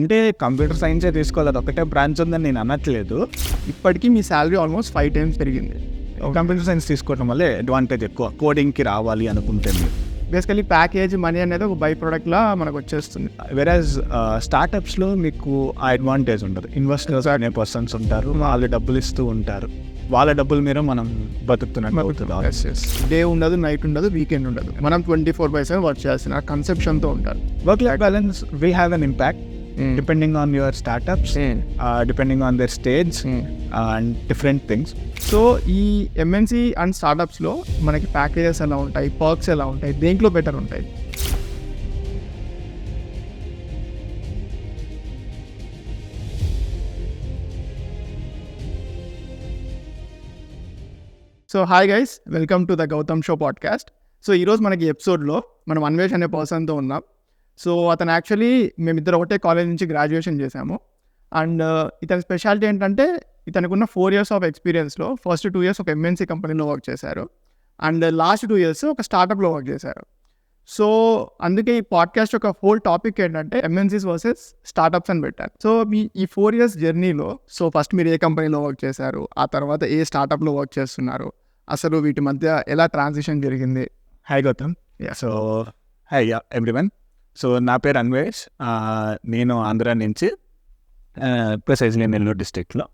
అంటే కంప్యూటర్ సైన్సే తీసుకోవాలి, అది ఒకటే బ్రాంచ్ ఉందని నేను అనట్లేదు. ఇప్పటికీ మీ శాలరీ ఆల్మోస్ట్ 5 times పెరిగింది కంప్యూటర్ సైన్స్ తీసుకోవడం వల్లే అడ్వాంటేజ్ ఎక్కువ, కోడింగ్కి రావాలి అనుకుంటే. బేసికలీ ప్యాకేజ్ మనీ అనేది ఒక బై ప్రోడక్ట్లా మనకు వచ్చేస్తుంది. వెరాజ్ స్టార్టప్స్లో మీకు ఆ అడ్వాంటేజ్ ఉండదు. ఇన్వెస్టర్స్ అనే పర్సన్స్ ఉంటారు, వాళ్ళు డబ్బులు ఇస్తూ ఉంటారు, వాళ్ళ డబ్బుల మీద మనం బతుకుతున్నట్టు. డే ఉండదు, నైట్ ఉండదు, వీకెండ్ ఉండదు, మనం 24/7 వర్క్ చేయాల్సిన కన్సెప్షన్తో ఉంటారు. Work life balance will have an impact depending on your startups, depending on their stage and different things. So ఈ ఎంఎన్సీ అండ్ స్టార్టప్స్లో మనకి ప్యాకేజెస్ ఎలా ఉంటాయి, పర్క్స్ ఎలా ఉంటాయి, దేంట్లో బెటర్ ఉంటాయి? So hi guys, welcome to the Gautam show podcast. సో ఈరోజు మనకి ఎపిసోడ్లో మనం అన్వేష్ అనే పర్సన్తో ఉన్నాం. సో అతను యాక్చువల్లీ మేమిద్దరు ఒకటే కాలేజ్ నుంచి గ్రాడ్యుయేషన్ చేశాము. అండ్ ఇతని స్పెషాలిటీ ఏంటంటే ఇతనుకున్న 4 years ఆఫ్ ఎక్స్పీరియన్స్లో ఫస్ట్ 2 years ఒక ఎంఎన్సీ కంపెనీలో వర్క్ చేశారు అండ్ లాస్ట్ 2 years ఒక స్టార్టప్లో వర్క్ చేశారు. సో అందుకే ఈ పాడ్కాస్ట్ యొక్క హోల్ టాపిక్ ఏంటంటే ఎంఎన్సీస్ వర్సెస్ స్టార్టప్స్ అని పెట్టారు. సో మీ ఈ 4 years జర్నీలో సో ఫస్ట్ మీరు ఏ కంపెనీలో వర్క్ చేశారు, ఆ తర్వాత ఏ స్టార్టప్లో వర్క్ చేస్తున్నారు, అసలు వీటి మధ్య ఎలా ట్రాన్సిషన్ జరిగింది? Hi Gautam. So hi everyone. So నా పేరు అన్వేష్, నేను ఆంధ్ర నుంచి, ప్రిసైజ్లీ నెల్లూరు డిస్ట్రిక్ట్లో.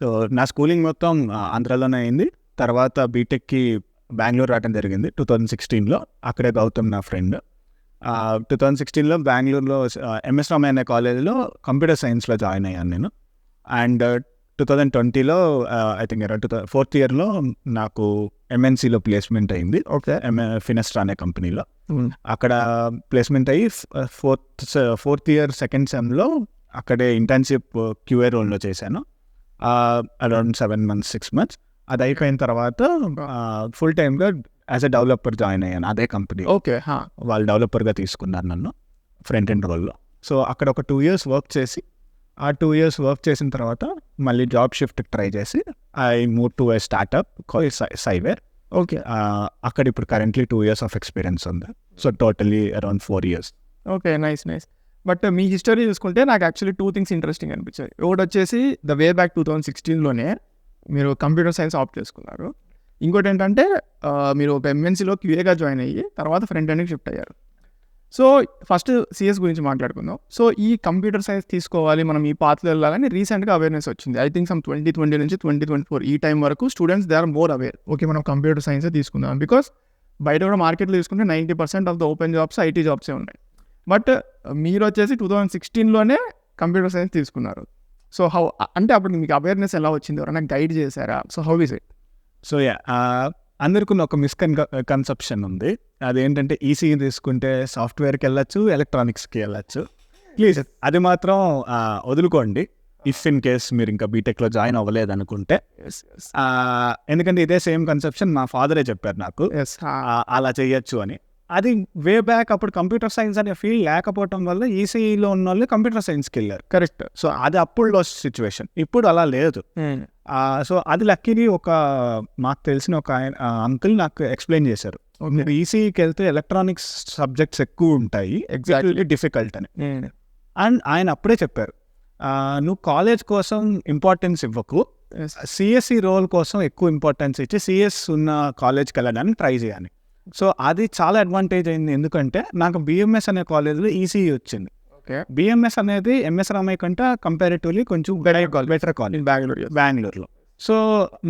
సో నా స్కూలింగ్ మొత్తం ఆంధ్రాలోనే అయింది. తర్వాత బీటెక్కి బెంగళూరు రావడం జరిగింది 2016లో. అక్కడే గౌతమ్ నా ఫ్రెండ్. 2016లో బెంగళూరులో ఎంఎస్ రామయ్య అనే కాలేజీలో కంప్యూటర్ సైన్స్లో జాయిన్ అయ్యాను నేను. అండ్ 2020లో ఐ థింక్ 4th yearలో నాకు ఎంఎన్సీలో ప్లేస్మెంట్ అయింది. ఓకే, ఫినెస్ట్రా అనే కంపెనీలో. అక్కడ ప్లేస్మెంట్ అయ్యి 4th year 2nd semలో అక్కడే ఇంటర్న్షిప్ క్యూఏ రోల్లో చేశాను అరౌండ్ 7 months 6 months. అది అయిపోయిన తర్వాత ఫుల్ టైమ్గా యాజ్ ఎ డెవలపర్ జాయిన్ అయ్యాను అదే కంపెనీ. ఓకే, వాళ్ళు డెవలపర్గా తీసుకున్నారు నన్ను ఫ్రంట్ ఎండ్ రోల్లో. సో అక్కడ ఒక 2 years వర్క్ చేసి, ఆ 2 years వర్క్ చేసిన తర్వాత మళ్ళీ జాబ్ షిఫ్ట్ ట్రై చేసి I move to a startup called Cyware. Okay, అక్కడ ఇప్పుడు కరెంట్లీ 2 years ఆఫ్ ఎక్స్పీరియన్స్ ఉంది. So totally around 4 years. Okay, nice. But మీ హిస్టరీ చూసుకుంటే నాకు యాక్చువల్లీ 2 things ఇంట్రెస్టింగ్ అనిపించాయి. ఒకటి వచ్చేసి ద వే బ్యాక్ 2016లోనే మీరు కంప్యూటర్ సైన్స్ ఆప్ట్ చేసుకున్నారు. ఇంకోటి ఏంటంటే మీరు ఒక ఎంఎన్సీలో క్యూఏగా జాయిన్ అయ్యి తర్వాత ఫ్రంట్ ఎండ్కి షిఫ్ట్ అయ్యారు. సో ఫస్ట్ సిఎస్ గురించి మాట్లాడుకుందాం. సో ఈ కంప్యూటర్ సైన్స్ తీసుకోవాలి, మనం ఈ పాత్రలో వెళ్ళాలని రీసెంట్గా అవేర్నెస్ వచ్చింది. ఐ థింక్ 2020 నుంచి 2024 ఈ టైం వరకు students they are more aware. Okay, మనం కంప్యూటర్ సైన్సే తీసుకుందాం, బికాస్ బయట కూడా మార్కెట్లో తీసుకుంటే 90% of the open jobs IT జాబ్సే ఉన్నాయి. బట్ మీరు వచ్చేసి 2016లోనే కంప్యూటర్ సైన్స్ తీసుకున్నారు. సో హౌ, అంటే అప్పుడు మీకు అవేర్నెస్ ఎలా వచ్చింది, ఎవరైనా గైడ్ చేశారా? So how is it? So అందరికీ ఒక మిస్కన్సెప్షన్ ఉంది. అదేంటంటే ఈసీఈ తీసుకుంటే సాఫ్ట్వేర్కి వెళ్ళచ్చు, ఎలక్ట్రానిక్స్కి వెళ్ళచ్చు. ప్లీజ్ అది మాత్రం వదులుకోండి ఇఫ్ ఇన్ కేస్ మీరు ఇంకా బీటెక్లో జాయిన్ అవ్వలేదు అనుకుంటే. ఎందుకంటే ఇదే సేమ్ కన్సెప్షన్ మా ఫాదరే చెప్పారు నాకు, అలా చేయొచ్చు అని. అది వే బ్యాక్ అప్పుడు కంప్యూటర్ సైన్స్ అనే ఫీల్డ్ లేకపోవటం వల్ల ఈసీఈలో ఉన్న వాళ్ళు కంప్యూటర్ సైన్స్కి వెళ్ళారు. కరెక్ట్. సో అది అప్పుడు సిచ్యువేషన్, ఇప్పుడు అలా లేదు. సో అది లక్కీని మాకు తెలిసిన ఒక అంకుల్ నాకు ఎక్స్ప్లెయిన్ చేశారు. మీరు ఈసీఈకి వెళ్తే ఎలక్ట్రానిక్స్ సబ్జెక్ట్స్ ఎక్కువ ఉంటాయి, ఎగ్జాక్ట్లీ డిఫికల్ట్ అని. అండ్ ఆయన అప్పుడే చెప్పారు, నువ్వు కాలేజ్ కోసం ఇంపార్టెన్స్ ఇవ్వకు, సిఎస్సి రోల్ కోసం ఎక్కువ ఇంపార్టెన్స్ ఇచ్చి సిఎస్ ఉన్న కాలేజ్కి వెళ్ళడానికి ట్రై చేయాలి. సో అది చాలా అడ్వాంటేజ్ అయింది, ఎందుకంటే నాకు బిఎంఎస్ అనే కాలేజ్లో ఈసీఈ వచ్చింది. బిఎంఎస్ అనేది ఎంఎస్ రామయ్య కంటే కంపారిటివ్లీ కొంచెం బెటర్ కాలేజ్ బెంగళూరులో. సో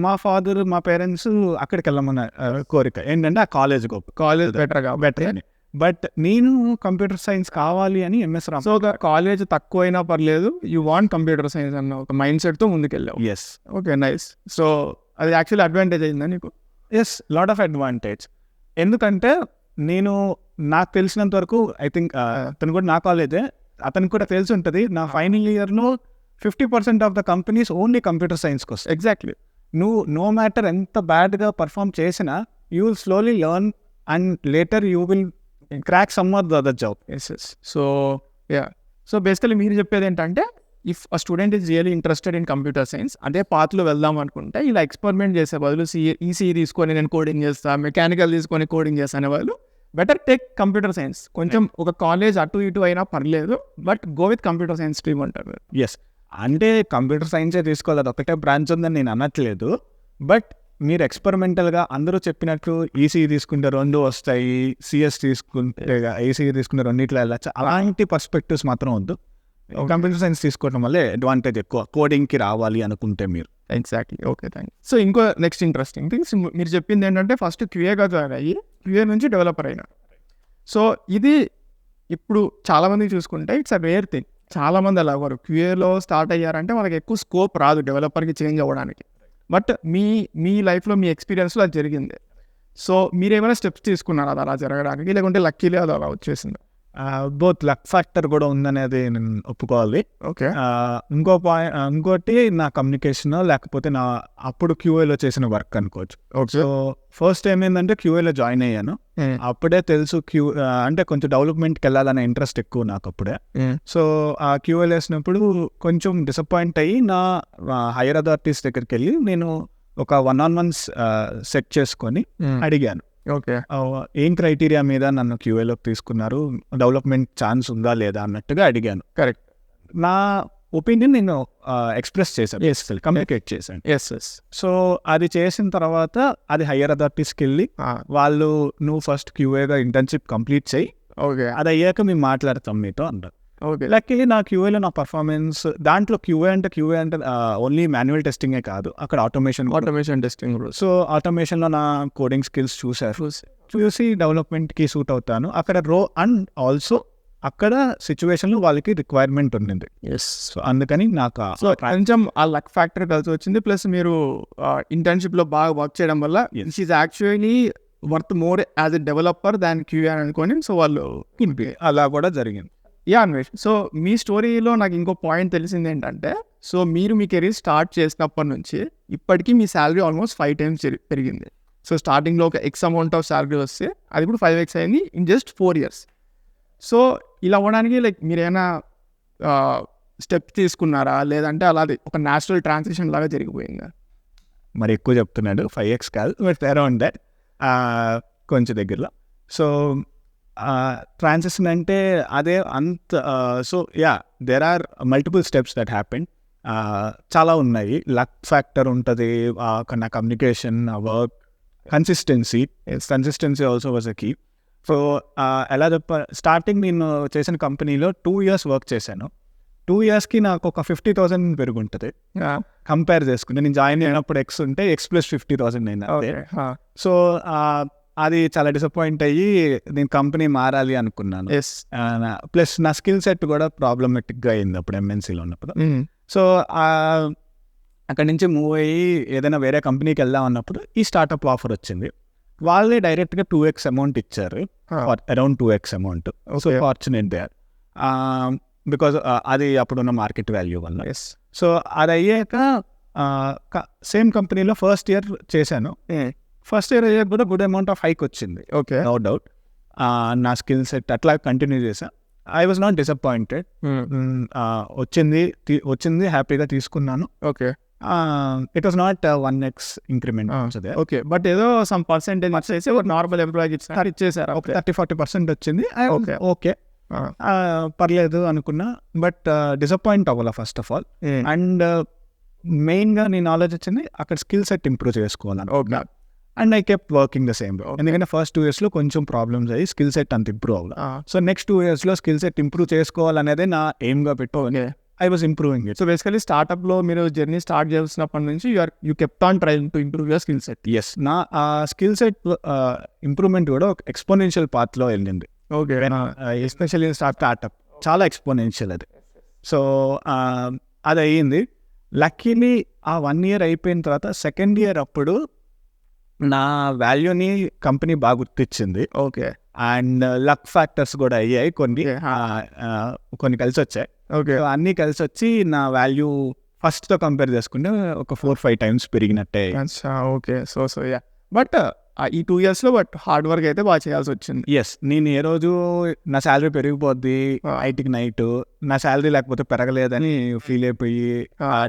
మా ఫాదర్ మా పేరెంట్స్ అక్కడికి వెళ్ళమన్న కోరిక ఏంటంటే ఆ కాలేజ్ బెటర్ అని. బట్ నేను కంప్యూటర్ సైన్స్ కావాలి అని ఎంఎస్ రామయ్య. సో కాలేజ్ తక్కువైనా పర్లేదు, యూ వాంట్ కంప్యూటర్ సైన్స్ అన్న ఒక మైండ్ సెట్తో ముందుకెళ్ళావు. ఎస్. Okay, nice. సో అది యాక్చువల్లీ అడ్వాంటేజ్ అయిందా నీకు? Yes, lot of advantage. ఎందుకంటే నాకు తెలిసినంత వరకు ఐ థింక్ అతను కూడా నా కాలేజే, అతనికి కూడా తెలిసి ఉంటుంది, నా ఫైనల్ ఇయర్లో 50% of the companies only computer సైన్స్కి వస్తాయి. ఎగ్జాక్ట్లీ. నువ్వు నో మ్యాటర్ ఎంత బ్యాడ్గా పర్ఫామ్ చేసినా you will slowly learn and later you will crack some of the other job. So basically మీరు చెప్పేది ఏంటంటే if a student is really interested in computer science, అదే పాత్రలో వెళ్దాం అనుకుంటే ఇలా ఎక్స్పెరిమెంట్ చేసే బదులు ఈసీఈ తీసుకొని నేను కోడింగ్ చేస్తా, మెకానికల్ తీసుకొని కోడింగ్ చేస్తా అనే వాళ్ళు బెటర్ టేక్ కంప్యూటర్ సైన్స్. కొంచెం ఒక కాలేజ్ అటు ఇటు అయినా పర్లేదు, but go with computer science stream అంటారు. ఎస్, అంటే కంప్యూటర్ సైన్సే తీసుకోవాలి, అది ఒకటే బ్రాంచ్ ఉందని నేను అనట్లేదు. బట్ మీరు ఎక్స్పెరిమెంటల్గా అందరూ చెప్పినట్టు ఈసీ తీసుకుంటే 2 వస్తాయి, సిఎస్ తీసుకుంటే ఈసీ తీసుకుంటే 2 వెళ్ళచ్చు, అలాంటి పర్స్పెక్టివ్స్ మాత్రం వద్దు. కంప్యూటర్ సైన్స్ తీసుకోవడం వల్లే అడ్వాంటేజ్ ఎక్కువ కోడింగ్కి రావాలి అనుకుంటే మీరు. Exactly. Okay, thank you. So ఇంకో నెక్స్ట్ ఇంట్రెస్టింగ్ థింగ్స్ మీరు చెప్పింది ఏంటంటే ఫస్ట్ క్యూఏగా జాయిన్ అయ్యి క్యూఏ నుంచి డెవలపర్ అయినారు. సో ఇది ఇప్పుడు చాలామంది చూసుకుంటే ఇట్స్ అ రేర్ థింగ్. చాలామంది అలా వారు క్యూఏలో స్టార్ట్ అయ్యారంటే వాళ్ళకి ఎక్కువ స్కోప్ రాదు డెవలపర్కి చేంజ్ అవ్వడానికి. బట్ మీ లైఫ్లో మీ ఎక్స్పీరియన్స్లో అది జరిగింది. సో మీరు ఏమైనా స్టెప్స్ తీసుకున్నారా అది అలా జరగడానికి, లేకుంటే లక్కీలే అది అలా వచ్చేసింది? బోత్ లక్ ఫ్యాక్టర్ కూడా ఉందనేది నేను ఒప్పుకోవాలి. ఓకే. ఇంకోటి నా కమ్యూనికేషన్, లేకపోతే నా అప్పుడు క్యూఏలో చేసిన వర్క్ అనుకోవచ్చు. సో ఫస్ట్ ఏమైందంటే క్యూఏలో జాయిన్ అయ్యాను, అప్పుడే తెలుసు అంటే కొంచెం డెవలప్మెంట్కి వెళ్ళాలనే ఇంట్రెస్ట్ ఎక్కువ నాకు అప్పుడే. సో ఆ క్యూఏలో వేసినప్పుడు కొంచెం డిసప్పాయింట్ అయ్యి నా హైయర్ అథారిటీస్ దగ్గరికి వెళ్ళి నేను ఒక 1-on-1 సెట్ చేసుకొని అడిగాను, ఓకే ఏం క్రైటీరియా మీద నన్ను క్యూఏలోకి తీసుకున్నారు, డెవలప్మెంట్ ఛాన్స్ ఉందా లేదా అన్నట్టుగా అడిగాను. కరెక్ట్. నా ఒపీనియన్ నేను ఎక్స్ప్రెస్ చేశాను, కమ్యూనికేట్ చేశాను. సో అది చేసిన తర్వాత అది హయ్యర్ అథారిటీస్కి వెళ్ళి వాళ్ళు నువ్వు ఫస్ట్ క్యూఏగా ఇంటర్న్షిప్ కంప్లీట్ చేయి, ఓకే అది అయ్యాక మేము మాట్లాడతాం మీతో అన్నారు. ఓకే. లక్కీలీ నా క్యూఏలో నా పర్ఫార్మెన్స్ దాంట్లో క్యూఏ అంటే ఓన్లీ మాన్యువల్ టెస్టింగే కాదు, అక్కడ ఆటోమేషన్ టెస్టింగ్. సో ఆటోమేషన్లో నా కోడింగ్ స్కిల్స్ చూసి డెవలప్మెంట్కి సూట్ అవుతాను అక్కడ అండ్ ఆల్సో అక్కడ సిచ్యువేషన్లో వాళ్ళకి రిక్వైర్మెంట్ ఉండింది. సో అందుకని నాకు కొంచెం ఆ లక్ ఫ్యాక్టర్ కలిసి వచ్చింది. ప్లస్ మీరు ఇంటర్న్షిప్లో బాగా వర్క్ చేయడం వల్ల this is actually worth more as a developer than QA అనుకొని సో వాళ్ళు అలా కూడా జరిగింది. అన్వేష్. సో మీ స్టోరీలో నాకు ఇంకో పాయింట్ తెలిసింది ఏంటంటే, సో మీరు మీ కెరీర్ స్టార్ట్ చేసినప్పటి నుంచి ఇప్పటికీ మీ శాలరీ ఆల్మోస్ట్ 5 times పెరిగింది. సో స్టార్టింగ్లో ఒక ఎక్స్ అమౌంట్ ఆఫ్ శాలరీ వస్తే అది ఇప్పుడు 5x అయింది ఇన్ జస్ట్ 4 years. సో ఇలా అవ్వడానికి లైక్ మీరు ఏమైనా స్టెప్ తీసుకున్నారా, లేదంటే అలాగే ఒక న్యాచురల్ ట్రాన్సిషన్ లాగా జరిగిపోయిందా? మరి ఎక్కువ చెప్తున్నాడు, 5x కాదు, బట్ అరౌండ్ దట్, కొంచెం దగ్గరలో. సో ట్రాన్సిషన్ అంటే అదే అంత. So there are multiple steps that happen, చాలా ఉన్నాయి. లక్ ఫ్యాక్టర్ ఉంటుంది, నా communication, work, consistency also was a key. So ఎలా స్టార్టింగ్ నేను చేసిన కంపెనీలో 2 years వర్క్ చేశాను. 2 yearsకి నాకు ఒక 50,000 పెరుగుంటుంది కంపేర్ చేసుకుంటే. నేను జాయిన్ అయినప్పుడు ఎక్స్ ఉంటే ఎక్స్ ప్లస్ 50,000 అయినా. సో అది చాలా డిసప్పాయింట్ అయ్యి నేను కంపెనీ మారాలి అనుకున్నాను. ప్లస్ నా స్కిల్ సెట్ కూడా ప్రాబ్లమెటిక్గా అయింది అప్పుడు ఎంఎన్సీలో ఉన్నప్పుడు. సో అక్కడి నుంచి మూవ్ అయ్యి ఏదైనా వేరే కంపెనీకి వెళ్దాం అన్నప్పుడు ఈ స్టార్టప్ ఆఫర్ వచ్చింది. వాళ్ళే డైరెక్ట్గా 2x అమౌంట్ ఇచ్చారు, around 2x amount. So fortunate they are, because అది అప్పుడున్న మార్కెట్ వాల్యూ వల్ల. సో అది అయ్యాక సేమ్ కంపెనీలో ఫస్ట్ ఇయర్ చేశాను. ఫస్ట్ ఇయర్ అయ్యాక కూడా గుడ్ అమౌంట్ ఆఫ్ హైక్ వచ్చింది, ఓకే, నో డౌట్. నా స్కిల్ సెట్ అట్లా కంటిన్యూ చేశాను. I was not disappointed. వచ్చింది హ్యాపీగా తీసుకున్నాను. Okay. It was not 1x increment. Okay, but ఏదో సమ్ పర్సెంటేజ్ చేసి ఒక నార్మల్ ఎంప్లాయీకి ఇచ్చేసారు. 30-40% వచ్చింది. ఓకే, పర్లేదు అనుకున్నా, బట్ డిసప్పాయింట్ అవ్వాల ఫస్ట్ ఆఫ్ ఆల్. అండ్ మెయిన్గా నేను ఆలోచించింది అక్కడ స్కిల్ సెట్ ఇంప్రూవ్ చేసుకోవాలని. Okay. And I kept working the same. ఎందుకంటే ఫస్ట్ 2 yearsలో కొంచెం ప్రాబ్లమ్స్ అయ్యి స్కిల్ సెట్ అంత ఇంప్రూవ్ అవ్వాలి. సో నెక్స్ట్ 2 yearsలో స్కిల్ సెట్ ఇంప్రూవ్ చేసుకోవాలనేది నా ఎయిమ్గా పెట్టుకోవాలి. I was improving it. So basically స్టార్టప్లో మీరు జర్నీ స్టార్ట్ చేసినప్పటి నుంచి you kept on trying to improve your skill set. Yes, నా స్కిల్ సెట్ ఇంప్రూవ్మెంట్ కూడా ఒక ఎక్స్పోనెన్షియల్ పాత్లో వెళ్ళింది. ఓకే. ఎస్పెషల్లీ స్టార్టప్ చాలా ఎక్స్పోనెన్షియల్ అది. సో అది అయ్యింది. లక్కీలీ ఆ 1 year అయిపోయిన తర్వాత సెకండ్ ఇయర్ అప్పుడు నా వాల్యూని కంపెనీ బాగా గుర్తించింది. ఓకే. అండ్ లక్ ఫ్యాక్టర్స్ కూడా అయ్యాయి, కొన్ని కలిసి వచ్చాయి. ఓకే. అన్నీ కలిసి వచ్చి నా వాల్యూ ఫస్ట్తో కంపేర్ చేసుకుంటే ఒక 4-5 times పెరిగినట్టే. ఓకే. సో బట్ ఈ 2 yearsలో బట్ హార్డ్ వర్క్ అయితే బాగా చేయాల్సి వచ్చింది. ఎస్, నేను ఏ రోజు నా శాలరీ పెరిగిపోద్ది ఐటీకి నైట్, నా శాలరీ లేకపోతే పెరగలేదని ఫీల్ అయిపోయి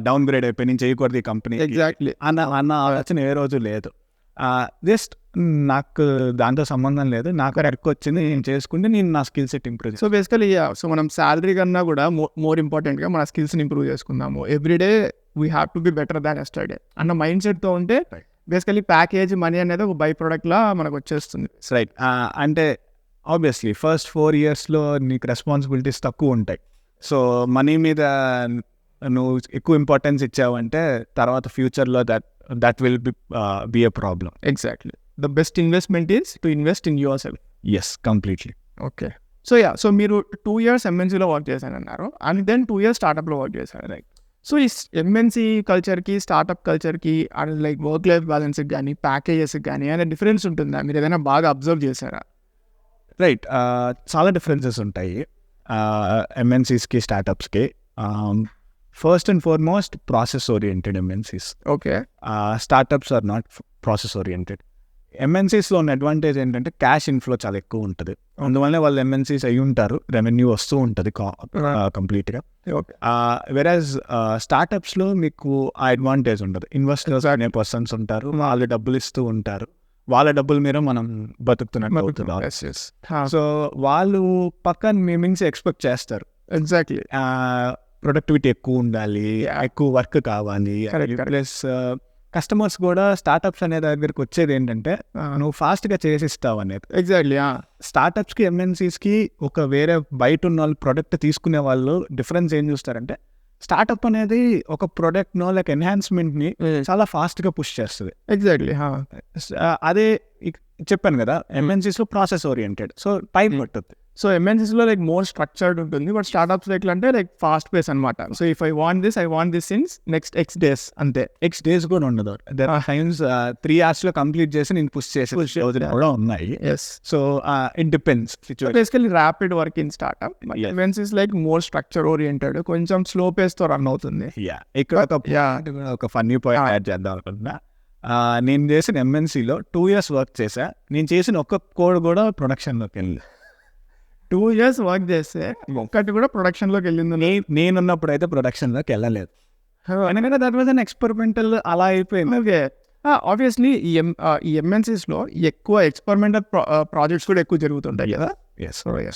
డౌన్ గ్రేడ్ అయిపోయి నేను చేయకూడదు ఈ కంపెనీ ఎగ్జాక్ట్లీ అన్న ఆలోచన ఏ రోజు లేదు. జస్ట్ నాకు దాంతో సంబంధం లేదు, నాకు వర్క్ వచ్చింది, నేను చేసుకుంటే నేను నా skill set improve. So basically so మనం శాలరీ కన్నా కూడా మోర్ ఇంపార్టెంట్గా మన స్కిల్స్ని ఇంప్రూవ్ చేసుకుందాము. Everyday we have to be better than yesterday అన్న మైండ్ సెట్తో ఉంటే బేసికలీ ప్యాకేజ్ మనీ అనేది ఒక బై ప్రోడక్ట్లా మనకు వచ్చేస్తుంది. రైట్. అంటే ఆబ్వియస్లీ ఫస్ట్ 4 yearsలో నీకు రెస్పాన్సిబిలిటీస్ తక్కువ ఉంటాయి. సో మనీ మీద నువ్వు ఎక్కువ ఇంపార్టెన్స్ ఇచ్చావంటే తర్వాత ఫ్యూచర్లో that will be a problem. Exactly. The best investment is to invest in yourself. Yes, completely. Okay. So మీరు 2 years ఎంఎన్సీలో వర్క్ చేశానన్నారు అండ్ దెన్ 2 years స్టార్టప్లో వర్క్ చేశారు. రైట్. సో ఈ ఎంఎన్సీ కల్చర్కి స్టార్టప్ కల్చర్కి అండ్ లైక్ వర్క్ లైఫ్ బ్యాలెన్స్కి కానీ ప్యాకేజెస్కి కానీ అనే డిఫరెన్స్ ఉంటుందా? మీరు ఏదైనా బాగా అబ్జర్వ్ చేశారా? రైట్. చాలా డిఫరెన్సెస్ ఉంటాయి ఎంఎన్సీస్కి స్టార్టప్స్కి. First and foremost process oriented MNCs. Okay. Startups are not process oriented. ఎంఎన్సీస్లో ఉన్న అడ్వాంటేజ్ ఏంటంటే క్యాష్ ఇన్ఫ్లో చాలా ఎక్కువ ఉంటుంది. అందువల్ల వాళ్ళు ఎంఎన్సీస్ అయి ఉంటారు, రెవెన్యూ వస్తూ ఉంటుంది కంప్లీట్గా. వెరాజ్ స్టార్టప్స్లో మీకు ఆ అడ్వాంటేజ్ ఉండదు. ఇన్వెస్టర్స్ అనే పర్సన్స్ ఉంటారు, వాళ్ళు డబ్బులు ఇస్తూ ఉంటారు, వాళ్ళ డబ్బుల మీద మనం బతుకుతున్నట్టు అవుతుంది. సో వాళ్ళు పక్కన మేమింగ్స్ ఎక్స్పెక్ట్ చేస్తారు. ఎగ్జాక్ట్లీ. ప్రొడక్టివిటీ ఎక్కువ ఉండాలి, ఎక్కువ వర్క్ కావాలి. ప్లస్ కస్టమర్స్ కూడా స్టార్టప్స్ అనే దగ్గరికి వచ్చేది ఏంటంటే నువ్వు ఫాస్ట్గా చేసిస్తావు అనేది. ఎగ్జాక్ట్లీ. స్టార్టప్స్కి ఎంఎన్సీస్కి ఒక వేరే బయట ఉన్న వాళ్ళు ప్రొడక్ట్ తీసుకునే వాళ్ళు డిఫరెన్స్ ఏం చూస్తారంటే స్టార్టప్ అనేది ఒక ప్రోడక్ట్నో లేక ఎన్హాన్స్మెంట్ని చాలా ఫాస్ట్గా పుష్ చేస్తుంది. ఎగ్జాక్ట్లీ. అదే చెప్పాను కదా, ఎంఎన్సీస్లో ప్రాసెస్ ఓరియంటెడ్, సో టైం పట్టుద్ది. సో ఎంఎన్సీస్లో లైక్ మోర్ స్ట్రక్చర్డ్ ఉంటుంది, బట్ స్టార్టప్స్ ఎట్లా అంటే లైక్ ఫాస్ట్ పేస్ అనమాట. So if I want this in next X days అంతే. X days కూడా ఉండదు. There are times 3 hours complete చేసి నేను పుష్ చేసి కూడా ఉన్నాయి. So it depends situation. Basically rapid work in startup. MNCs like more structure oriented, కొంచెం slow పేస్తో రన్ అవుతుంది. ఇక్కడ ఒక ఫన్నీ పాయింట్ యాడ్ చేద్దాం అనుకుంటున్నా. నేను చేసిన ఎంఎన్సీలో 2 years వర్క్ చేశా, నేను చేసిన ఒక్క కోడ్ కూడా ప్రొడక్షన్లోకి వెళ్ళి 2 years వర్క్ చేస్తే ఒక్కటి కూడా ప్రొడక్షన్లోకి వెళ్ళింది. నేనున్నప్పుడు అయితే ప్రొడక్షన్లోకి వెళ్ళలేదు. ఎందుకంటే దట్ వాజ్ అన్ ఎక్స్పెరిమెంటల్, అలా అయిపోయింది. ఓకే. ఆబ్వియస్లీ ఈ ఎంఎన్సీస్లో ఎక్కువ ఎక్స్పెరిమెంటల్ ప్రాజెక్ట్స్ కూడా ఎక్కువ జరుగుతుంటాయి కదా.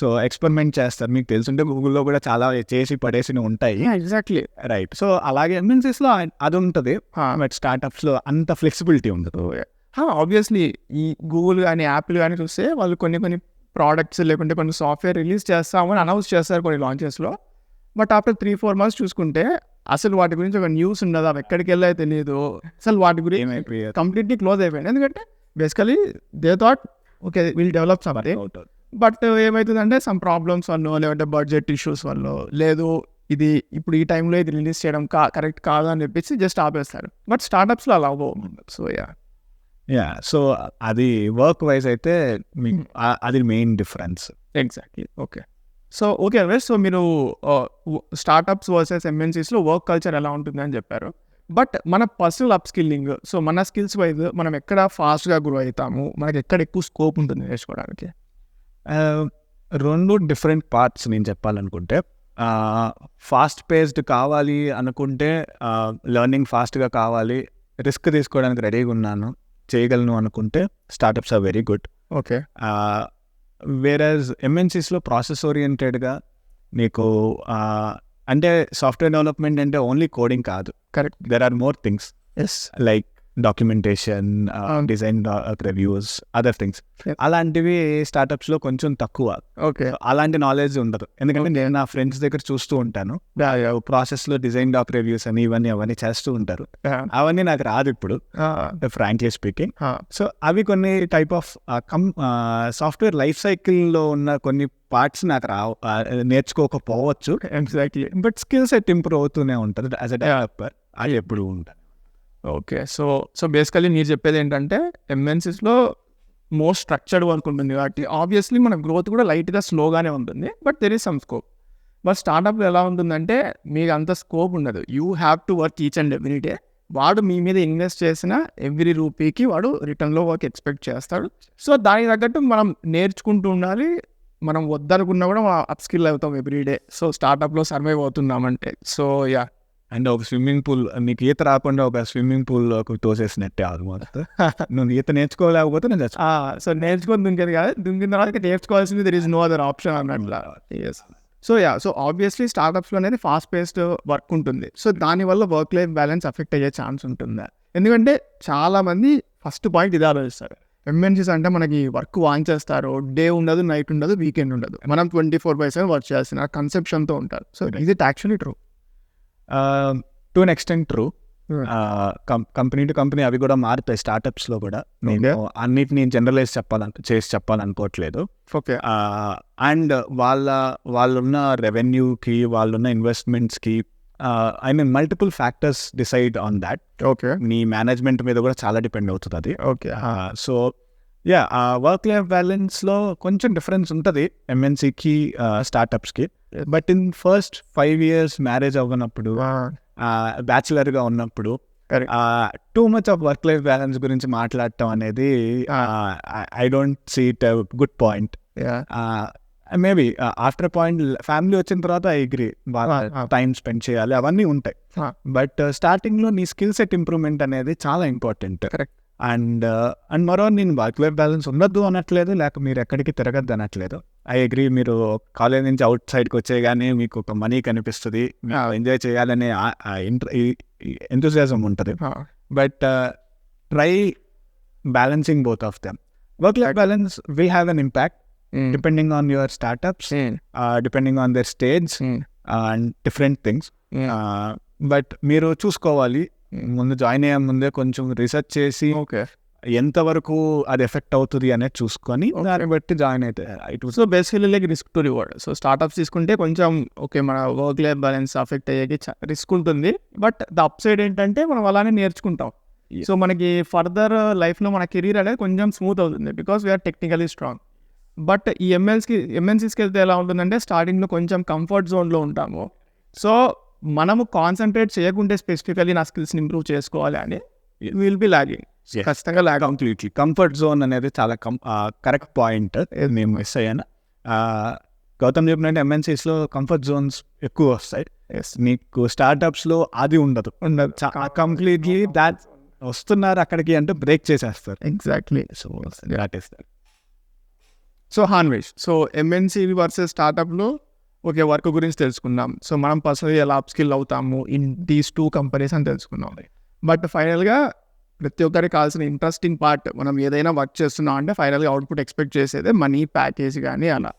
సో ఎక్స్పెరిమెంట్ చేస్తారు, మీకు తెలుసుంటే గూగుల్లో కూడా చాలా చేసి పడేసి ఉంటాయి. ఎగ్జాక్ట్లీ. రైట్. సో అలాగే ఎంఎన్సీస్లో అది ఉంటుంది, బట్ స్టార్టప్స్లో అంత ఫ్లెక్సిబిలిటీ ఉండదు. ఆబ్వియస్లీ ఈ గూగుల్ కానీ యాపిల్ కానీ చూస్తే వాళ్ళు కొన్ని ప్రోడక్ట్స్ లేకుంటే కొన్ని సాఫ్ట్వేర్ రిలీజ్ చేస్తామని అనౌన్స్ చేస్తారు కొన్ని లాంచెస్లో, బట్ ఆఫ్టర్ 3-4 months చూసుకుంటే అసలు వాటి గురించి ఒక న్యూస్ ఉండదు, అవి ఎక్కడికి వెళ్ళాయో తెలియదు, అసలు వాటి గురించి కంప్లీట్లీ క్లోజ్ అయిపోయింది. ఎందుకంటే basically they thought okay will develop something, but ఏమవుతుందంటే సమ్ ప్రాబ్లమ్స్ వల్ల లేదంటే బడ్జెట్ ఇష్యూస్ వల్ల లేదు ఇది ఇప్పుడు ఈ టైంలో ఇది రిలీజ్ చేయడం కరెక్ట్ కాదు అని చెప్పేసి జస్ట్ ఆపేస్తారు. బట్ స్టార్టప్స్లో అలా అవ్వవు. సో అది వర్క్ వైజ్ అయితే మీకు అది main difference. Exactly. Okay. So మీరు స్టార్టప్స్ వర్సెస్ ఎంఎన్సీస్లో వర్క్ కల్చర్ ఎలా ఉంటుంది అని చెప్పారు, బట్ మన పర్సనల్ అప్ స్కిల్లింగ్, సో మన స్కిల్స్ వైజ్ మనం ఎక్కడ ఫాస్ట్గా గ్రో అవుతాము, మనకి ఎక్కడ ఎక్కువ స్కోప్ ఉంటుంది నేర్చుకోవడానికి? 2 different పార్ట్స్ నేను చెప్పాలనుకుంటే. ఫాస్ట్ పేస్డ్ కావాలి అనుకుంటే, లెర్నింగ్ ఫాస్ట్గా కావాలి, రిస్క్ తీసుకోవడానికి రెడీగా ఉన్నాను, చేయగలను అనుకుంటే startups are very good. Okay. వేరేజ్ ఎంఎన్సీస్లో ప్రాసెస్ ఓరియంటెడ్గా నీకు అంటే సాఫ్ట్వేర్ డెవలప్మెంట్ అంటే ఓన్లీ కోడింగ్ కాదు. Correct. There are more things like documentation, design reviews, other things. అలాంటివి స్టార్టప్స్లో కొంచెం తక్కువ. ఓకే. అలాంటి నాలెడ్జ్ ఉండదు, ఎందుకంటే నేను నా ఫ్రెండ్స్ దగ్గర చూస్తూ ఉంటాను, ప్రాసెస్లో డిజైన్ డాక్ రివ్యూస్ అని అవన్నీ చేస్తూ ఉంటారు. అవన్నీ నాకు రాదు ఇప్పుడు, ఫ్రాంక్లీ స్పీకింగ్. సో అవి కొన్ని టైప్ ఆఫ్ సాఫ్ట్వేర్ లైఫ్ సైకిల్లో ఉన్న కొన్ని పార్ట్స్ నాకు నేర్చుకోకపోవచ్చు. Exactly. But skill set improve అవుతూనే ఉంటుంది యాజ్ అ డెవలపర్, అది ఎప్పుడు ఉంటాను. ఓకే. సో బేసికలీ మీరు చెప్పేది ఏంటంటే ఎంఎన్సీస్లో మోస్ట్ స్ట్రక్చర్డ్ వర్క్ ఉంటుంది కాబట్టి ఆబ్వియస్లీ మన గ్రోత్ కూడా లైట్గా స్లోగానే ఉంటుంది, but there is some scope. But స్టార్టప్లో ఎలా ఉంటుందంటే మీకు అంత స్కోప్ ఉండదు, you have to work each and every day. వాడు మీ మీద ఇన్వెస్ట్ చేసిన ఎవ్రీ రూపీకి వాడు రిటర్న్లో వర్క్ ఎక్స్పెక్ట్ చేస్తాడు. సో దానికి తగ్గట్టు మనం నేర్చుకుంటూ ఉండాలి, మనం వద్దనుకున్నా కూడా అప్ స్కిల్ అవుతాం ఎవ్రీ డే. సో స్టార్టప్లో సర్వైవ్ అవుతున్నామంటే. సో అండ్ ఒక స్విమ్మింగ్ పూల్, నీకు ఈత రాకుండా ఒక స్విమ్మింగ్ పూల్ తోసేసినట్టే ఆల్మోస్ట్. నువ్వు ఈత నేర్చుకోలేకపోతే నేను చచ్చిపో. సో నేర్చుకొని దుంకేది కాదు, దుంకిన తర్వాత నేర్చుకోవాల్సింది there is no other option అన్నట్లా. సో ఆబ్వియస్లీ స్టార్ట్అప్స్లో అనేది ఫాస్ట్ పేస్డ్ వర్క్ ఉంటుంది. సో దానివల్ల వర్క్ లైఫ్ బ్యాలెన్స్ అఫెక్ట్ అయ్యే ఛాన్స్ ఉంటుందా? ఎందుకంటే చాలామంది ఫస్ట్ పాయింట్ ఇది ఆలోచిస్తారు, ఎంఎన్సీస్ అంటే మనకి వర్క్ వాంచేస్తారు, డే ఉండదు, నైట్ ఉండదు, వీకెండ్ ఉండదు, మనం 24/7 వర్క్ చేయాల్సిన కన్సెప్షన్తో ఉంటారు. So is it actually true? To an extent true. Company to company అవి కూడా మారుతాయి. స్టార్టప్స్లో కూడా నేను అన్నిటిని జనరలైజ్ చెప్పాలనుకోవట్లేదు. ఓకే. అండ్ వాళ్ళున్న రెవెన్యూకి, వాళ్ళున్న ఇన్వెస్ట్మెంట్స్కి, I mean multiple factors decide on that. Okay. నీ మేనేజ్మెంట్ మీద కూడా చాలా డిపెండ్ అవుతుంది అది. ఓకే. సో వర్క్ లైఫ్ బ్యాలెన్స్లో కొంచెం డిఫరెన్స్ ఉంటుంది ఎంఎన్సీకి, స్టార్టప్స్కి. But in first 5 years marriage అవ్వనప్పుడు, బ్యాచులర్గా ఉన్నప్పుడు too much of work life balance గురించి మాట్లాడటం అనేది I don't see it good point. Maybe after point family వచ్చిన తర్వాత ఐ అగ్రీ, టైం స్పెండ్ చేయాలి, అవన్నీ ఉంటాయి. బట్ స్టార్టింగ్లో నీ స్కిల్ సెట్ ఇంప్రూవ్మెంట్ అనేది చాలా ఇంపార్టెంట్. కరెక్ట్. అండ్ మరో నేను వర్క్ లైఫ్ బ్యాలెన్స్ ఉండద్దు అనట్లేదు, లేక మీరు ఎక్కడికి తిరగద్దు అనట్లేదు. ఐ అగ్రీ, మీరు కాలేజ్ నుంచి అవుట్ సైడ్కి వచ్చేగానే మీకు ఒక మనీ కనిపిస్తుంది, ఎంజాయ్ చేయాలనే ఎంతూసియాజం ఉంటుంది. But try balancing both of them. Work life balance will have an impact depending on your startups, depending on their stage and different things. But మీరు చూసుకోవాలి, ముందు జాయిన్ అయ్యే ముందే కొంచెం రీసెర్చ్ చేసి ఎంతవరకు అది ఎఫెక్ట్ అవుతుంది అనేది చూసుకొని దాన్ని బట్టి జాయిన్ అయితే. So basically like risk to reward. So startups తీసుకుంటే కొంచెం ఓకే, మన వర్క్ లైఫ్ బ్యాలెన్స్ అఫెక్ట్ అయ్యేకి రిస్క్ ఉంటుంది, బట్ ద అప్ సైడ్ ఏంటంటే మనం అలానే నేర్చుకుంటాం. సో మనకి ఫర్దర్ లైఫ్లో మన కెరీర్ అనేది కొంచెం స్మూత్ అవుతుంది, because we are technically strong. But ఈ ఎంఎన్సీస్కి వెళ్తే ఎలా ఉంటుందంటే స్టార్టింగ్లో కొంచెం కంఫర్ట్ జోన్లో ఉంటాము. సో మనము కాన్సన్ట్రేట్ చేయకుంటే స్పెసిఫికలీ నా స్కిల్స్ని ఇంప్రూవ్ చేసుకోవాలి అని విల్ బి లాగింగ్. ఖచ్చితంగా కంప్లీట్లీ కంఫర్ట్ జోన్ అనేది చాలా కరెక్ట్ పాయింట్. నేను మిస్ అయ్యాను. గౌతమ్ చెప్పినట్టు ఎంఎన్సీస్లో కంఫర్ట్ జోన్స్ ఎక్కువ వస్తాయి. నీకు స్టార్టప్స్లో అది ఉండదు. కంప్లీట్లీ దాట్ వస్తున్నారు అక్కడికి అంటే బ్రేక్ చేసేస్తారు. Exactly. So that is that. So Hanvesh, so MNC versus స్టార్టప్లో ఓకే వర్క్ గురించి తెలుసుకున్నాం. సో మనం పర్సనల్గా ఎలా అప్ స్కిల్ అవుతాము ఇన్ దీస్ 2 companies అని తెలుసుకున్నాం. బట్ ఫైనల్గా ప్రతి ఒక్కరికి కావాల్సిన ఇంట్రెస్టింగ్ పార్ట్, మనం ఏదైనా వర్క్ చేస్తున్నాం అంటే ఫైనల్గా అవుట్పుట్ ఎక్స్పెక్ట్ చేసేదే మనీ, ప్యాకేజ్ కానీ అలా.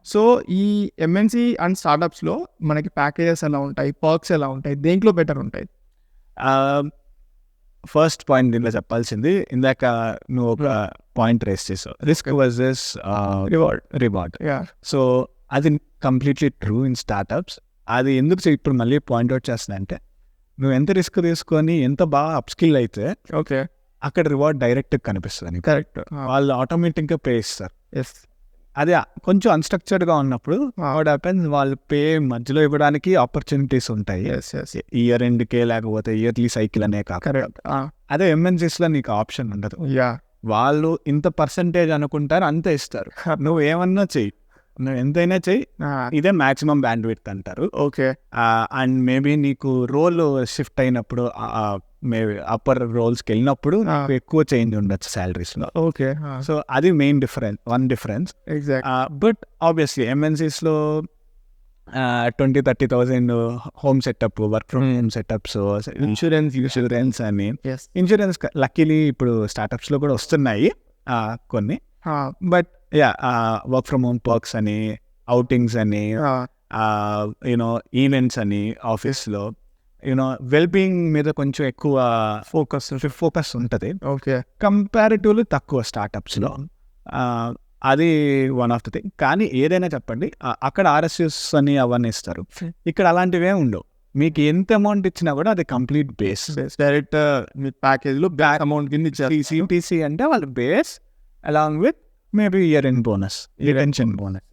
సో ఈ ఎంఎన్సీ అండ్ స్టార్టప్స్లో మనకి ప్యాకేజెస్ ఎలా ఉంటాయి, పర్క్స్ ఎలా ఉంటాయి, దేంట్లో బెటర్ ఉంటాయి? ఫస్ట్ పాయింట్ దీంట్లో చెప్పాల్సింది, ఇందాక నువ్వు ఒక పాయింట్ రేస్ చేసావు, రిస్క్ వర్సెస్ రివార్డ్. సో అది కంప్లీట్లీ ట్రూ ఇన్ స్టార్టప్స్. అది ఎందుకు ఇప్పుడు మళ్ళీ పాయింట్అవుట్ చేస్తున్నా, నువ్వు ఎంత రిస్క్ తీసుకొని ఎంత బాగా అప్స్కిల్ అయితే ఓకే అక్కడ రివార్డ్ డైరెక్ట్ కనిపిస్తుంది. కరెక్ట్. వాళ్ళు ఆటోమేటిక్గా పే ఇస్తారు. ఎస్. అదే కొంచెం అన్స్ట్రక్చర్డ్గా ఉన్నప్పుడు వాట్ హ్యాపెన్స్, వాళ్ళు పే మధ్యలో ఇవ్వడానికి ఆపర్చునిటీస్ ఉంటాయి. ఇయర్ ఎండ్కే లేకపోతే ఇయర్లీ సైకిల్ అనే కాకుండా. అదే ఎంఎన్సీస్లో నీకు ఆప్షన్ ఉండదు. వాళ్ళు ఇంత పర్సంటేజ్ అనుకుంటారు, అంతే ఇస్తారు. నువ్వు ఏమన్నా చెయ్యి, నువ్వు ఎంతైనా చెయ్యి, ఇదే మ్యాక్సిమం బ్యాండ్ విడ్త్ అంటారు. ఓకే. అండ్ మేబీ నీకు రోల్ షిఫ్ట్ అయినప్పుడు, మేబీ అప్పర్ రోల్స్కి వెళ్ళినప్పుడు నాకు ఎక్కువ చేంజ్ ఉండొచ్చు శాలరీస్లో. ఓకే. సో అది main one difference. But obviously ఎంఎన్సీస్లో 20,000-30,000 home setup, work from home setups, insurance అని. ఇన్సూరెన్స్ లక్కీలీ ఇప్పుడు స్టార్టప్స్లో కూడా వస్తున్నాయి కొన్ని. But work from home perks అని, అవుటింగ్స్ అని, యూనో ఈవెంట్స్ అని ఆఫీస్లో, యూనో వెల్బీయింగ్ మీద కొంచెం ఎక్కువ ఫోకస్ ఉంటుంది. ఓకే. కంపారిటివ్లీ తక్కువ స్టార్టప్స్లో. అది వన్ ఆఫ్ ద థింగ్. కానీ ఏదైనా చెప్పండి, అక్కడ ఆర్ఎస్ఎస్ అని అవన్నీ ఇస్తారు, ఇక్కడ అలాంటివే ఉండవు. మీకు ఎంత అమౌంట్ ఇచ్చినా కూడా అది కంప్లీట్ బేస్ డైరెక్ట్ మీ ప్యాకేజ్లో బ్యాక్ అమౌంట్ కింద ఇచ్చారు. సిటీసీ అంటే వాళ్ళు base along with maybe year end bonus, retention bonus,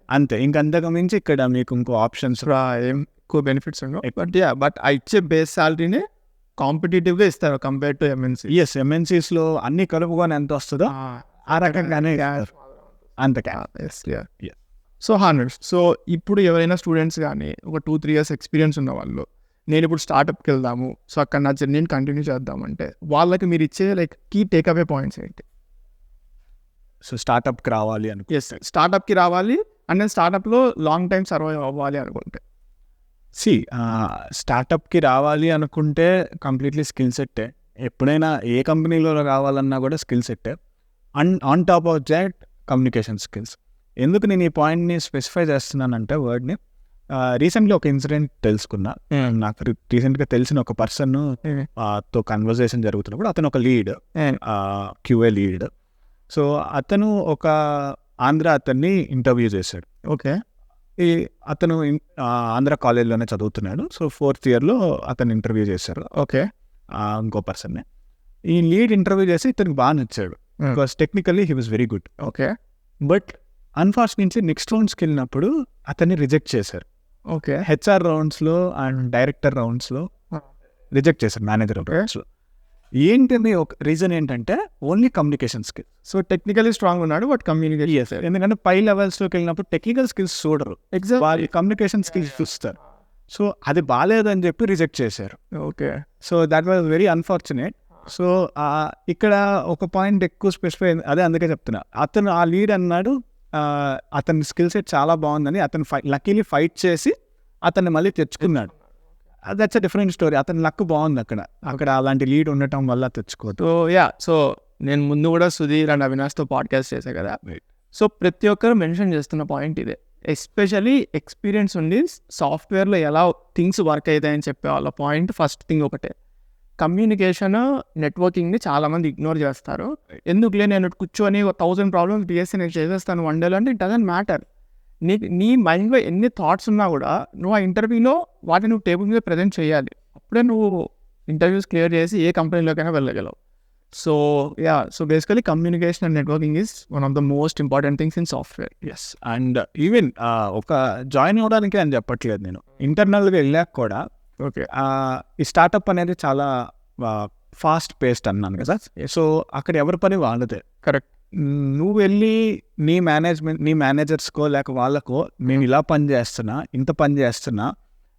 అంతే. ఇంకంతకు మించి ఇక్కడ మీకు ఇంకో ఆప్షన్స్ ఏం ఎక్కువ బెనిఫిట్స్ ఉండవు. బట్ ఆ ఇచ్చే బేస్ సాలరీని కాంపిటేటివ్గా ఇస్తారు కంపేర్ టు ఎంఎన్సీ. ఎస్, ఎంఎన్సీస్లో అన్ని కలుపుకొని ఎంత వస్తుందో ఆ రకంగానే అంతకా. సో 100. సో ఇప్పుడు ఎవరైనా స్టూడెంట్స్ కానీ ఒక 2-3 years ఎక్స్పీరియన్స్ ఉన్న వాళ్ళు నేను ఇప్పుడు స్టార్టప్కి వెళ్దాము, సో అక్కడ నా జర్నీని కంటిన్యూ చేద్దామంటే వాళ్ళకి మీరు ఇచ్చే లైక్ కీ టేక్అవే పాయింట్స్ ఏంటి? సో స్టార్టప్కి రావాలి అనుకో, ఎస్, స్టార్టప్కి రావాలి అండ్ నేను స్టార్టప్లో లాంగ్ టైం సర్వైవ్ అవ్వాలి అనుకుంటే. స్టార్టప్కి రావాలి అనుకుంటే కంప్లీట్లీ స్కిల్ సెట్టే. ఎప్పుడైనా ఏ కంపెనీలో రావాలన్నా కూడా స్కిల్ సెట్టే. On top of that communication skills. ఎందుకు నేను ఈ పాయింట్ని స్పెసిఫై చేస్తున్నానంటే వర్డ్ని, రీసెంట్లీ ఒక ఇన్సిడెంట్ తెలుసుకున్నా. నాకు రీసెంట్గా తెలిసిన ఒక పర్సన్ తో కన్వర్జేషన్ జరుగుతున్నప్పుడు, అతను ఒక లీడ్, క్యూఏ లీడ్. సో అతను ఒక ఆంధ్ర అతన్ని ఇంటర్వ్యూ చేశాడు. ఓకే, అతను ఆంధ్ర కాలేజ్లోనే చదువుతున్నాడు. సో 4th yearలో అతను ఇంటర్వ్యూ చేశారు. ఓకే, ఇంకో పర్సన్ని ఈ లీడ్ ఇంటర్వ్యూ చేసి ఇతనికి బాగా నచ్చాడు. Because technically he was very good. Okay, but unfortunately next రౌండ్స్కి వెళ్ళినప్పుడు అతన్ని రిజెక్ట్ చేశారు. ఓకే, హెచ్ఆర్ రౌండ్స్లో అండ్ డైరెక్టర్ రౌండ్స్లో రిజెక్ట్ చేశారు, మేనేజర్ రౌండ్స్లో. ఏంటంటే ఒక రీజన్ ఏంటంటే only communication skill. So technically strong ఉన్నాడు బట్ కమ్యూనికేషన్ చేశారు. ఎందుకంటే పై లెవెల్స్లోకి వెళ్ళినప్పుడు టెక్నికల్ స్కిల్స్ చూడరు, వాళ్ళు కమ్యూనికేషన్ స్కిల్స్ చూస్తారు. సో అది బాగాలేదని చెప్పి రిజెక్ట్ చేశారు. Okay, so that was very unfortunate. So ఇక్కడ ఒక పాయింట్ ఎక్కువ స్పెసిఫై, అదే అందుకే చెప్తున్నా. అతను ఆ లీడ్ అన్నాడు అతని స్కిల్ సెట్ చాలా బాగుందని. అతను లక్కీలీ ఫైట్ చేసి అతన్ని మళ్ళీ తెచ్చుకున్నాడు. That's a different story. అతని లక్ బాగుంది అక్కడ అలాంటి లీడ్ ఉండటం వల్ల తెచ్చుకోవద్దు. సో నేను ముందు కూడా సుధీర్ అండ్ అవినాష్తో పాడ్కాస్ట్ చేశాను కదా. సో ప్రతి ఒక్కరు మెన్షన్ చేస్తున్న పాయింట్ ఇదే, ఎస్పెషలీ ఎక్స్పీరియన్స్ ఉండి సాఫ్ట్వేర్లో ఎలా థింగ్స్ వర్క్ అవుతాయని చెప్పే వాళ్ళ పాయింట్ ఫస్ట్ థింగ్ ఒకటే, కమ్యూనికేషన్ నెట్వర్కింగ్ని చాలామంది ఇగ్నోర్ చేస్తారు. ఎందుకులే నేను కూర్చొని 1000 ప్రాబ్లమ్స్ డిఎస్సి నేను చేసేస్తాను 1 day అంటే ఇట్ డజంట్ మ్యాటర్. నీ మైండ్లో ఎన్ని థాట్స్ ఉన్నా కూడా నువ్వు ఆ ఇంటర్వ్యూలో వాటిని నువ్వు టేబుల్ మీద ప్రజెంట్ చేయాలి. అప్పుడే నువ్వు ఇంటర్వ్యూస్ క్లియర్ చేసి ఏ కంపెనీలోకైనా వెళ్ళగలవు. So so basically communication and networking is one of the most important things in software. Yes, and even ఒక జాయిన్ అవ్వడానికి అని చెప్పట్లేదు నేను, ఇంటర్నల్గా వెళ్ళాక కూడా. ఓకే, ఈ స్టార్టప్ అనేది చాలా ఫాస్ట్ పేస్డ్ అన్నాను కదా. సో అక్కడ ఎవరి పని వాళ్ళదే. కరెక్ట్. నువ్వు వెళ్ళి నీ మేనేజర్స్కో లేక వాళ్ళకో నేను ఇలా పని చేస్తున్నా, ఇంత పని చేస్తున్నా,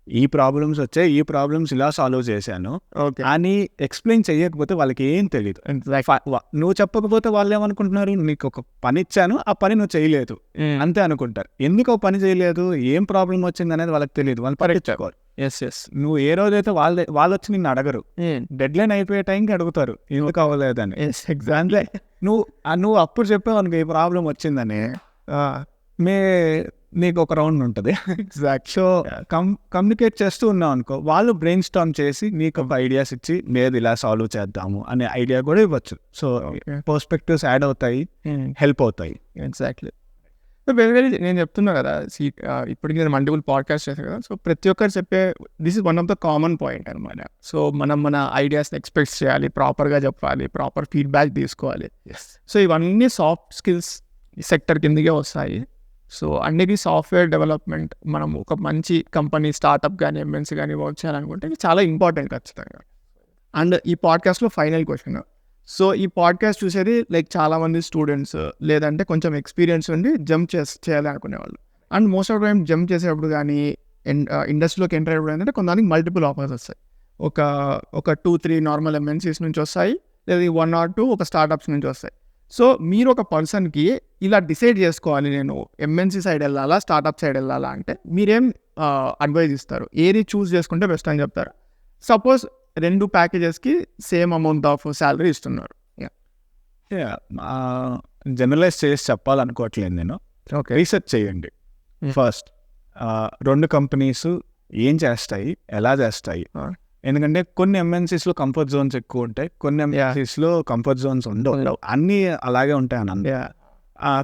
ఈ ప్రాబ్లమ్స్ వచ్చాయి, ఈ ప్రాబ్లమ్స్ ఇలా సాల్వ్ చేశాను అని ఎక్స్ప్లెయిన్ చేయకపోతే వాళ్ళకి ఏం తెలియదు. నువ్వు చెప్పకపోతే వాళ్ళు ఏమనుకుంటున్నారు, నీకు ఒక పని ఇచ్చాను, ఆ పని నువ్వు చేయలేదు అంతే అనుకుంటారు. ఎందుకు పని చేయలేదు, ఏం ప్రాబ్లం వచ్చింది అనేది వాళ్ళకి తెలియదు, వాళ్ళు పరీక్షకోరు. నువ్వు ఏ రోజైతే వాళ్ళు వచ్చి నిన్ను అడగరు, డెడ్ లైన్ అయిపోయే టైంకి అడుగుతారు ఎందుకు అవ్వలేదని. ఎగ్జాంపుల్ నువ్వు అప్పుడు చెప్పావు అనుకో ఈ ప్రాబ్లం వచ్చిందని, నీకు ఒక రౌండ్ ఉంటుంది. ఎగ్జాక్ట్. సో కమ్యూనికేట్ చేస్తూ ఉన్నావు అనుకో, వాళ్ళు బ్రెయిన్ స్టార్మ్ చేసి నీకు ఒక ఐడియాస్ ఇచ్చి లేదు ఇలా సాల్వ్ చేద్దాము అనే ఐడియా కూడా ఇవ్వచ్చు. సో పర్స్పెక్టివ్స్ యాడ్ అవుతాయి, హెల్ప్ అవుతాయి. ఎగ్జాక్ట్లీ. వెరీ నేను చెప్తున్నా కదా, ఇప్పటికి నేను మల్టిపుల్ పాడ్కాస్ట్ చేశాను కదా. సో ప్రతి ఒక్కరు చెప్పే this is one of the common point అనమాట. సో మన ఐడియాస్ని ఎక్స్పెక్ట్ చేయాలి, ప్రాపర్గా చెప్పాలి, ప్రాపర్ ఫీడ్బ్యాక్ తీసుకోవాలి. సో ఇవన్నీ సాఫ్ట్ స్కిల్స్ సెక్టర్ కిందకే వస్తాయి. సో అన్నిటి సాఫ్ట్వేర్ డెవలప్మెంట్ మనం ఒక మంచి కంపెనీ స్టార్టప్ కానీ ఎంఎన్సీ కానీ వర్క్ చేయాలనుకుంటే ఇది చాలా ఇంపార్టెంట్ ఖచ్చితంగా. అండ్ ఈ పాడ్కాస్ట్లో ఫైనల్ క్వశ్చన్, సో ఈ పాడ్కాస్ట్ చూసేది లైక్ చాలామంది స్టూడెంట్స్ లేదంటే కొంచెం ఎక్స్పీరియన్స్ ఉండి జంప్ చేయాలి అనుకునేవాళ్ళు. And most of time jump చేసేటప్పుడు కానీ ఇండస్ట్రీలోకి ఎంటర్ అయ్యేప్పుడు ఏంటంటే కొంతమందికి మల్టిపుల్ ఆఫర్స్ వస్తాయి. ఒక 2-3 నార్మల్ ఎంఎన్సీస్ నుంచి వస్తాయి, లేదా 1 or 2 ఒక స్టార్టప్స్ నుంచి వస్తాయి. సో మీరు ఒక పర్సన్కి ఇలా డిసైడ్ చేసుకోవాలి, నేను ఎంఎన్సీ సైడ్ వెళ్ళాలా స్టార్టప్ సైడ్ వెళ్ళాలా అంటే మీరేం అడ్వైజ్ ఇస్తారు, ఏది చూస్ చేసుకుంటే బెస్ట్ అని చెప్తారు? సపోజ్ 2 ప్యాకేజెస్కి సేమ్ అమౌంట్ ఆఫ్ శాలరీ ఇస్తున్నారు. జనరలైజ్ చేసి చెప్పాలనుకోవట్లేదు నేను. ఓకే, రీసెర్చ్ చేయండి ఫస్ట్. 2 కంపెనీస్ ఏం చేస్తాయి, ఎలా చేస్తాయి. ఎందుకంటే కొన్ని ఎంఎన్సీస్లో కంఫర్ట్ జోన్స్ ఎక్కువ ఉంటాయి, కొన్ని ఎంఎన్సీస్లో కంఫర్ట్ జోన్స్ ఉండవు. అన్నీ అలాగే ఉంటాయి అని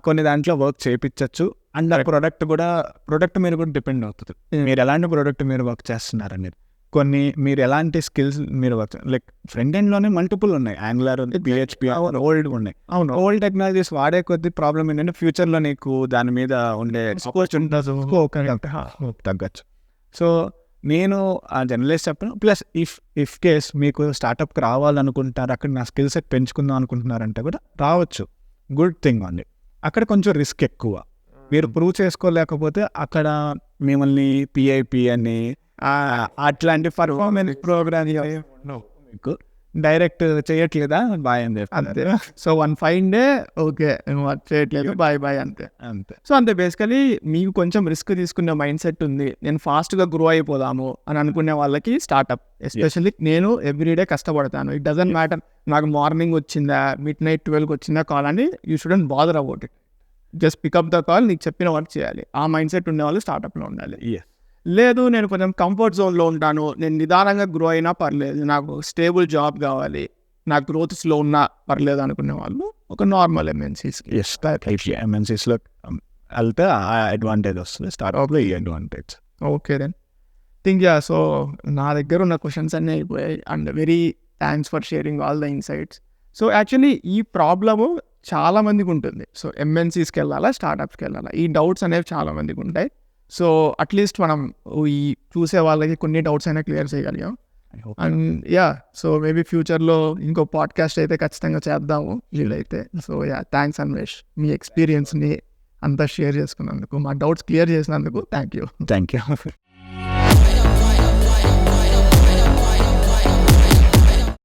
కొన్ని దాంట్లో వర్క్ చేయించవచ్చు. అండ్ ఆ ప్రొడక్ట్ మీద కూడా డిపెండ్ అవుతుంది, మీరు ఎలాంటి ప్రొడక్ట్ మీరు వర్క్ చేస్తున్నారు అనేది. కొన్ని మీరు ఎలాంటి స్కిల్స్ మీరు వర్క్, లైక్ ఫ్రంట్ ఎండ్లోనే మల్టిపుల్ ఉన్నాయి, యాంగులర్ ఉంది, PHP ఓల్డ్ ఉన్నాయి. అవును, ఓల్డ్ టెక్నాలజీస్ వాడే కొద్ది ప్రాబ్లం ఏంటంటే ఫ్యూచర్లో నీకు దాని మీద ఉండే తగ్గచ్చు. సో నేను జర్నలిస్ట్ చెప్పను. ప్లస్ ఇఫ్ కేస్ మీకు స్టార్టప్కి రావాలనుకుంటారు, అక్కడ నా స్కిల్ సెట్ పెంచుకుందాం అనుకుంటున్నారంటే కూడా రావచ్చు, గుడ్ థింగ్ అండి. అక్కడ కొంచెం రిస్క్ ఎక్కువ, మీరు ప్రూవ్ చేసుకోలేకపోతే అక్కడ మిమ్మల్ని PIP అని అట్లాంటి పర్ఫార్మెన్స్ ప్రోగ్రామ్ మీకు డైరెక్ట్ చేయట్లేదా బాయ్ అని అంతే. చెప్తారు. So 1 fine day okay work చేయట్లేదు బాయ్ అంతే. అంతే. సో అంతే బేసికలీ మీకు కొంచెం రిస్క్ తీసుకునే మైండ్ సెట్ ఉంది, నేను ఫాస్ట్గా గ్రో అయిపోదాము అని అనుకునే వాళ్ళకి స్టార్ట్అప్ ఎస్పెషల్లీ. నేను ఎవ్రీడే కష్టపడతాను, ఇట్ డజంట్ మ్యాటర్ నాకు మార్నింగ్ వచ్చిందా మిడ్ నైట్ 12కి వచ్చిందా కాల్ అని you shouldn't bother about it, just pick up the call, నీకు చెప్పిన వర్క్ చేయాలి. ఆ మైండ్ సెట్ ఉండేవాళ్ళు స్టార్ట్అప్లో ఉండాలి. Yes. లేదు నేను కొంచెం కంఫర్ట్ జోన్లో ఉంటాను, నేను నిదానంగా గ్రో అయినా పర్లేదు, నాకు స్టేబుల్ జాబ్ కావాలి, నాకు గ్రోత్ స్లో ఉన్నా పర్లేదు అనుకునే వాళ్ళు ఒక నార్మల్ ఎంఎన్సీస్కి. ఎస్ ఎంఎన్సీస్లో వెళ్తే ఆ అడ్వాంటేజ్ వస్తుంది, స్టార్ట్అప్లో ఈ advantage. Okay then think so నా దగ్గర ఉన్న క్వశ్చన్స్ అన్నీ అయిపోయాయి and very thanks for sharing all the insights. So actually ఈ ప్రాబ్లము చాలా మందికి ఉంటుంది. సో ఎంఎన్సీస్కి వెళ్ళాలా స్టార్ట్అప్స్కి వెళ్ళాలా, ఈ డౌట్స్ అనేవి చాలా మందికి ఉంటాయి. సో అట్లీస్ట్ మనం ఈ చూసే వాళ్ళకి కొన్ని డౌట్స్ అయినా క్లియర్ చేయగలిగాం. అండ్ సో మేబీ ఫ్యూచర్లో ఇంకో పాడ్కాస్ట్ అయితే ఖచ్చితంగా చేద్దాము వీలైతే. సో థ్యాంక్స్ అన్వేష్, మీ ఎక్స్పీరియన్స్ని అంతా షేర్ చేసుకున్నందుకు, మా డౌట్స్ క్లియర్ చేసినందుకు థ్యాంక్ యూ.